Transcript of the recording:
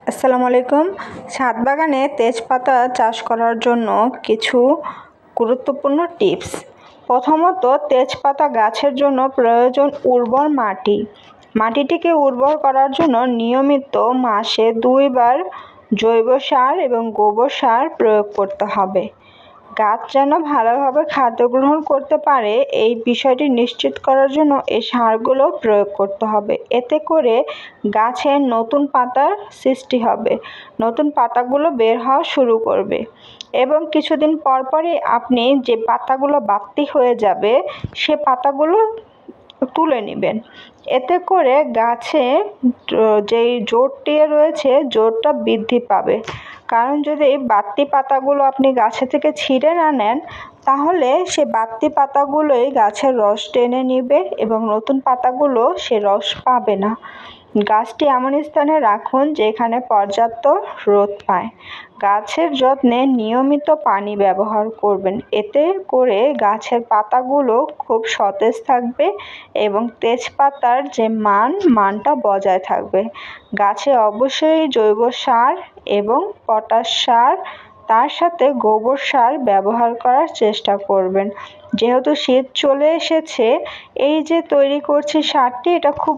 আসসালামু আলাইকুম। ছাদ বাগানে তেজপাতা চাষ করার জন্য কিছু গুরুত্বপূর্ণ টিপস। প্রথমত, তেজপাতা গাছের জন্য প্রয়োজন উর্বর মাটি। মাটিটিকে উর্বর করার জন্য নিয়মিত মাসে 2 বার জৈব সার এবং গোবর সার প্রয়োগ করতে হবে। গাছ যেন ভালোভাবে খাদ্য গ্রহণ করতে পারে এই বিষয়টি নিশ্চিত করার জন্য এই সারগুলো প্রয়োগ করতে হবে। এতে করে গাছে নতুন পাতার সৃষ্টি হবে, নতুন পাতাগুলো বের হওয়া শুরু করবে এবং কিছুদিন পরপরই আপনি যে পাতাগুলো বাড়তি হয়ে যাবে সে পাতাগুলো তুলে নেবেন। এতে করে গাছে যেই জোরটি রয়েছে জোরটা বৃদ্ধি পাবে। কারণ যদি বাড়তি পাতাগুলো আপনি গাছে থেকে ছিঁড়ে না নেন তাহলে সে বাড়তি পাতাগুলোই গাছের রস টেনে নেবে এবং নতুন পাতাগুলো সে রস পাবে না। গাছটি এমন স্থানে রাখুন যেখানে পর্যাপ্ত রোদ পায়। গাছের যত্নে নিয়মিত পানি ব্যবহার করবেন। এতে করে গাছের পাতাগুলো খুব সতেজ থাকবে এবং তেজপাতার যে মানটা বজায় থাকবে। গাছে অবশ্যই জৈব সার এবং পটাশ সার তার সাথে গোবর সার ব্যবহার করার চেষ্টা করবেন। যেহেতু শীত চলে এসেছে, এই যে তৈরি করছি সারটি এটা খুব